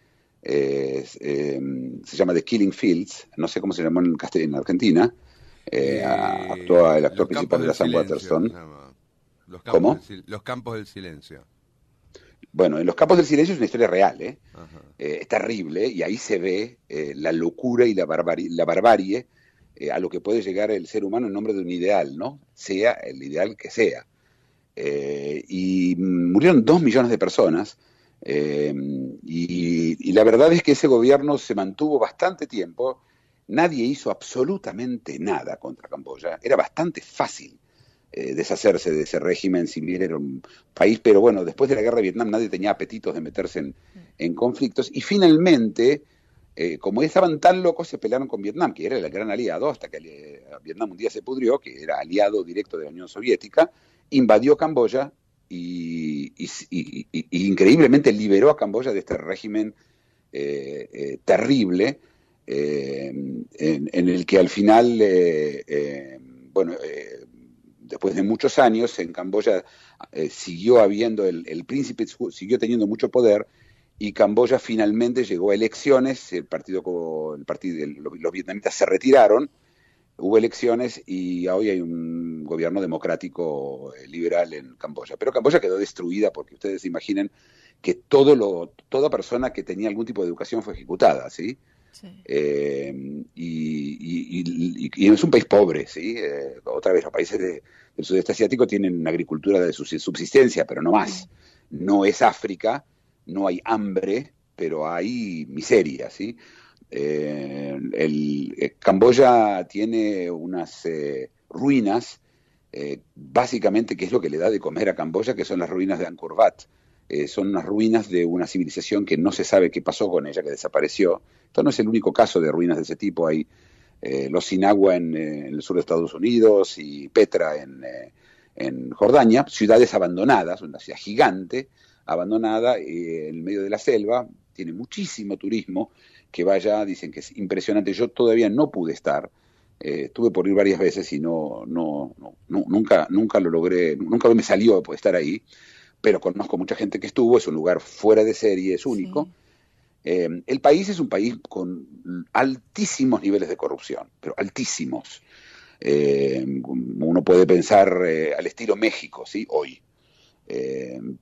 Se llama The Killing Fields, no sé cómo se llamó en Argentina. Actúa el actor principal de Sam Waterston. ¿Cómo? Los Campos del Silencio. Bueno, en Los Campos del Silencio es una historia real, es terrible, y ahí se ve la locura y la barbarie a lo que puede llegar el ser humano en nombre de un ideal, ¿no? Sea el ideal que sea. Y murieron 2 millones de personas, y la verdad es que ese gobierno se mantuvo bastante tiempo. Nadie hizo absolutamente nada contra Camboya. Era bastante fácil deshacerse de ese régimen, si bien era un país, pero bueno, después de la guerra de Vietnam nadie tenía apetitos de meterse en conflictos, y finalmente, como estaban tan locos, se pelearon con Vietnam, que era el gran aliado, hasta que Vietnam un día se pudrió, que era aliado directo de la Unión Soviética, invadió Camboya y increíblemente liberó a Camboya de este régimen terrible, en el que al final, después de muchos años, en Camboya siguió habiendo, el príncipe siguió teniendo mucho poder, y Camboya finalmente llegó a elecciones, los vietnamitas se retiraron, hubo elecciones, y hoy hay un gobierno democrático liberal en Camboya. Pero Camboya quedó destruida, porque ustedes se imaginen que toda persona que tenía algún tipo de educación fue ejecutada, ¿sí? Sí. Y es un país pobre, ¿sí? Otra vez, los países del sudeste asiático tienen una agricultura de subsistencia, pero no más. No es África, no hay hambre, pero hay miseria, ¿sí? Camboya tiene unas ruinas, básicamente, que es lo que le da de comer a Camboya, que son las ruinas de Angkor Wat. Son unas ruinas de una civilización que no se sabe qué pasó con ella, que desapareció. Esto no es el único caso de ruinas de ese tipo. Hay los Sinagua en el sur de Estados Unidos y Petra en Jordania, ciudades abandonadas, una ciudad gigante, abandonada en medio de la selva. Tiene muchísimo turismo que vaya, dicen que es impresionante. Yo todavía no pude estar, estuve por ir varias veces y nunca lo logré, nunca me salió por estar ahí, pero conozco mucha gente que estuvo. Es un lugar fuera de serie, es único. Sí. El país es un país con altísimos niveles de corrupción, pero altísimos. Uno puede pensar al estilo México, ¿sí? Hoy.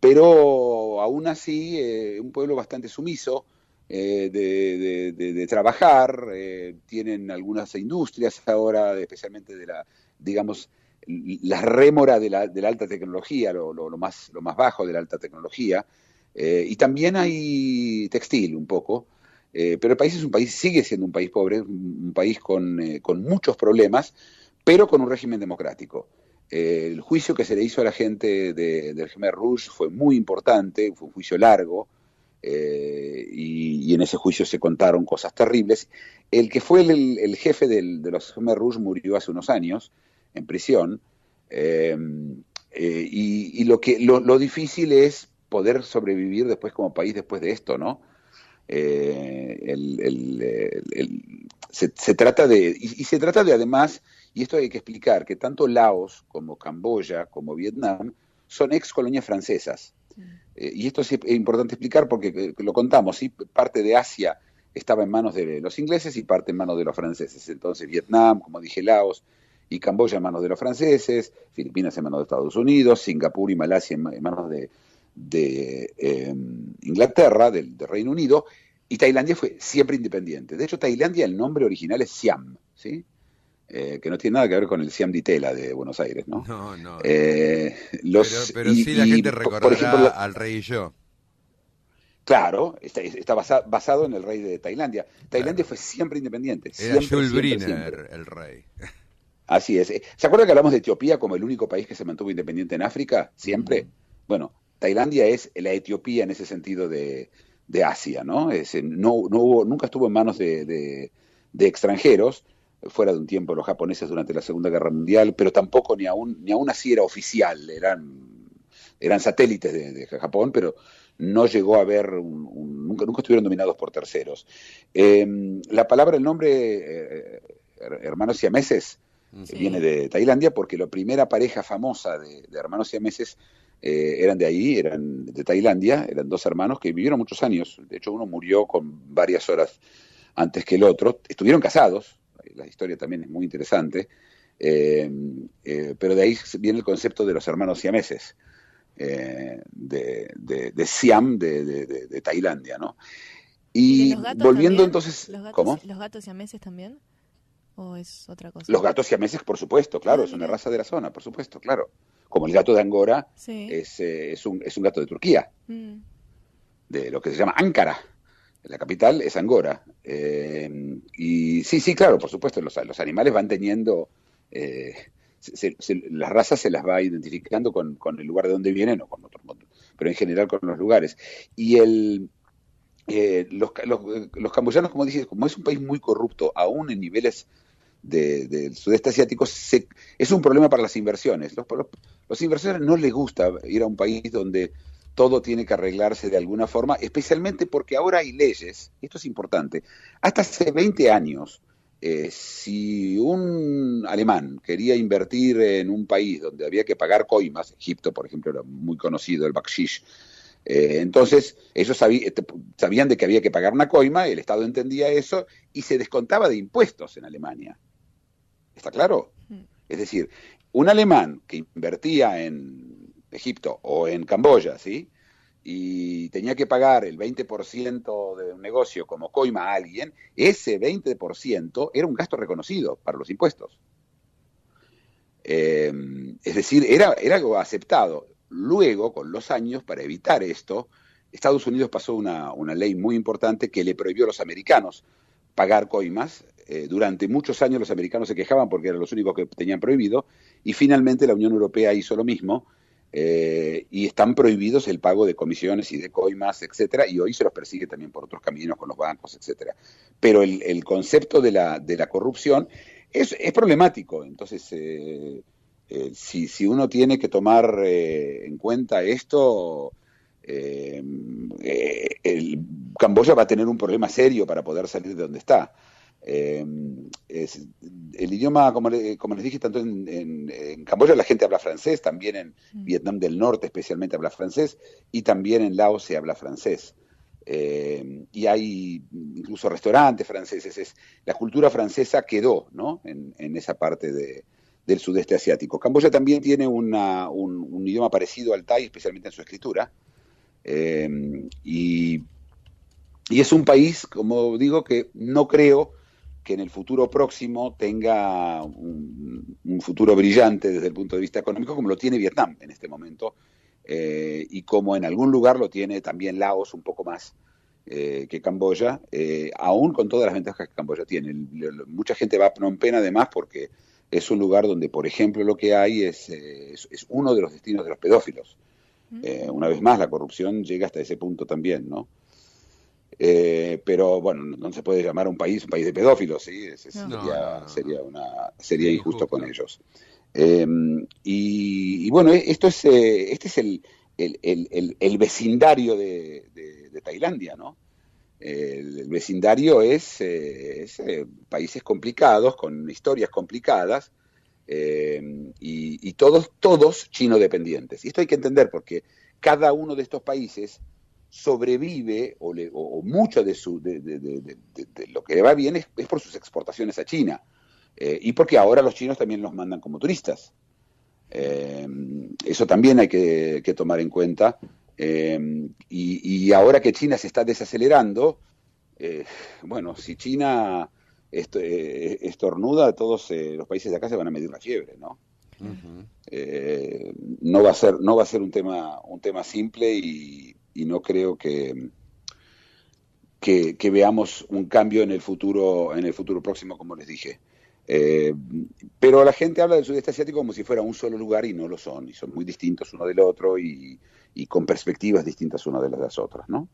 Pero aún así, un pueblo bastante sumiso, de trabajar. Tienen algunas industrias ahora, especialmente la rémora de la alta tecnología, lo más bajo de la alta tecnología, y también hay textil un poco, pero el país sigue siendo un país pobre, un país con muchos problemas, pero con un régimen democrático. El juicio que se le hizo a la gente del Khmer Rouge fue muy importante, fue un juicio largo, y en ese juicio se contaron cosas terribles. El que fue el jefe de los Khmer Rouge murió hace unos años en prisión, y lo difícil es poder sobrevivir después como país después de esto, ¿no? Se trata de además, y esto hay que explicar, que tanto Laos como Camboya como Vietnam son ex colonias francesas. Y esto es importante explicar porque lo contamos, ¿sí? Parte de Asia estaba en manos de los ingleses y parte en manos de los franceses. Entonces Vietnam, como dije, Laos y Camboya en manos de los franceses, Filipinas en manos de Estados Unidos, Singapur y Malasia en manos de Inglaterra, del Reino Unido, y Tailandia fue siempre independiente. De hecho, Tailandia, el nombre original es Siam, ¿sí? Que no tiene nada que ver con el Siam di Tela de Buenos Aires, ¿no? No. Pero sí la gente recordará al rey y yo. Claro, está basado en el rey de Tailandia. Tailandia fue siempre independiente. Era Jules Briner siempre. el rey. Así es. ¿Se acuerdan que hablamos de Etiopía como el único país que se mantuvo independiente en África? Siempre. Bueno, Tailandia es la Etiopía en ese sentido de Asia, ¿no? Nunca estuvo en manos de extranjeros, fuera de un tiempo los japoneses durante la Segunda Guerra Mundial, pero tampoco ni aún así era oficial. Eran satélites de Japón, pero no llegó a haber, nunca estuvieron dominados por terceros. La palabra, el nombre, hermanos siameses, viene de Tailandia porque la primera pareja famosa de hermanos siameses eran de ahí, eran de Tailandia, eran dos hermanos que vivieron muchos años. De hecho, uno murió con varias horas antes que el otro. Estuvieron casados, la historia también es muy interesante, pero de ahí viene el concepto de los hermanos siameses. De Siam, de Tailandia, ¿no? Y volviendo también, entonces, ¿cómo? ¿Los gatos siameses también? ¿O es otra cosa? Los gatos siameses, por supuesto, claro, es una raza de la zona, por supuesto, claro. Como el gato de Angora, sí. es un gato de Turquía, de lo que se llama Ankara. La capital es Angora. Y sí, claro, por supuesto, los animales van teniendo... las razas se las va identificando con el lugar de donde vienen o con otros, pero en general con los lugares. Y los camboyanos, como dices, como es un país muy corrupto, aún en niveles del sudeste asiático, es un problema para las inversiones. Los inversores no les gusta ir a un país donde todo tiene que arreglarse de alguna forma, especialmente porque ahora hay leyes, esto es importante, hasta hace 20 años, si un alemán quería invertir en un país donde había que pagar coimas, Egipto, por ejemplo, era muy conocido el bakshish, entonces ellos sabían de que había que pagar una coima, el Estado entendía eso y se descontaba de impuestos en Alemania. ¿Está claro? Es decir, un alemán que invertía en Egipto o en Camboya, ¿sí?, y tenía que pagar el 20% de un negocio como coima a alguien, ese 20% era un gasto reconocido para los impuestos. Es decir, era algo aceptado. Luego, con los años, para evitar esto, Estados Unidos pasó una ley muy importante que le prohibió a los americanos pagar coimas. Durante muchos años los americanos se quejaban porque eran los únicos que tenían prohibido, y finalmente la Unión Europea hizo lo mismo, y están prohibidos el pago de comisiones y de coimas, etcétera, y hoy se los persigue también por otros caminos con los bancos, etcétera. Pero el concepto de la corrupción es problemático. Entonces, si uno tiene que tomar en cuenta esto, Camboya va a tener un problema serio para poder salir de donde está. El idioma, como les dije, tanto en Camboya la gente habla francés, también en Vietnam del Norte especialmente habla francés, y también en Laos se habla francés. Y hay incluso restaurantes franceses. La cultura francesa quedó, ¿no?, en esa parte del sudeste asiático. Camboya también tiene un idioma parecido al thai, especialmente en su escritura. Y es un país, como digo, que no creo que en el futuro próximo tenga un futuro brillante desde el punto de vista económico, como lo tiene Vietnam en este momento, y como en algún lugar lo tiene también Laos, un poco más que Camboya, aún con todas las ventajas que Camboya tiene. Mucha gente va a Phnom Penh además porque es un lugar donde, por ejemplo, lo que hay es uno de los destinos de los pedófilos. Una vez más, la corrupción llega hasta ese punto también, ¿no? Pero bueno, no se puede llamar un país de pedófilos, ¿sí? Sería injusto con ellos. Y bueno, este es el vecindario de Tailandia, ¿no? El vecindario es países complicados, con historias complicadas, y todos chino dependientes. Y esto hay que entender porque cada uno de estos países sobrevive, o mucho de lo que le va bien es por sus exportaciones a China, y porque ahora los chinos también los mandan como turistas. Eso también hay que tomar en cuenta, y ahora que China se está desacelerando, bueno, si China estornuda, todos los países de acá se van a medir la fiebre, ¿no? Uh-huh. No va a ser un tema simple, y no creo que veamos un cambio en el futuro próximo, como les dije. Pero la gente habla del sudeste asiático como si fuera un solo lugar, y no lo son, y son muy distintos uno del otro, y con perspectivas distintas una de las otras, ¿no?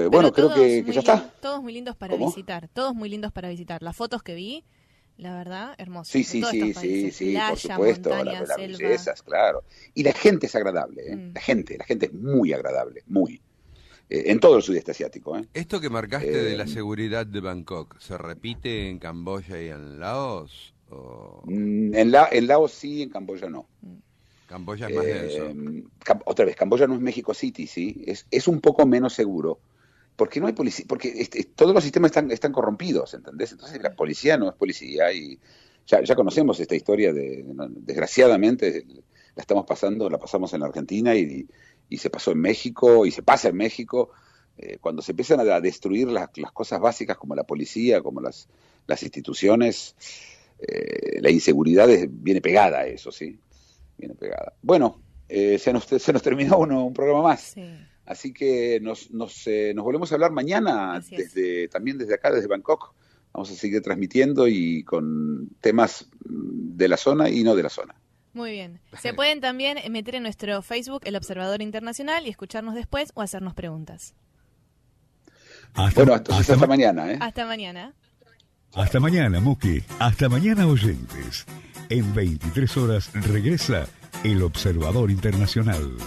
Bueno, creo que ya está. Todos muy lindos para visitar, todos muy lindos para visitar. Las fotos que vi, la verdad, hermosas. Sí, playa, por supuesto, montaña, las bellezas, claro. Y la gente es agradable, ¿eh? La gente es muy agradable, muy. En todo el sudeste asiático, ¿eh? Esto que marcaste de la seguridad de Bangkok, ¿se repite en Camboya y en Laos? ¿O? En Laos sí, en Camboya no. Camboya es más denso. Otra vez, Camboya no es México City, ¿sí? Es un poco menos seguro, porque no hay policía, porque todos los sistemas están corrompidos, ¿entendés? Entonces la policía no es policía, y ya conocemos esta historia desgraciadamente, la pasamos en la Argentina, y se pasó en México, y se pasa en México, cuando se empiezan a destruir las cosas básicas como la policía, como las instituciones, la inseguridad viene pegada a eso, ¿sí? Viene pegada. Bueno, se nos terminó un programa más. Sí. Así que nos volvemos a hablar mañana, también desde acá, desde Bangkok. Vamos a seguir transmitiendo, y con temas de la zona y no de la zona. Muy bien. Se pueden también meter en nuestro Facebook, El Observador Internacional, y escucharnos después o hacernos preguntas. Hasta mañana, ¿eh? Hasta mañana. Hasta mañana, Muki. Hasta mañana, oyentes. En 23 horas regresa El Observador Internacional.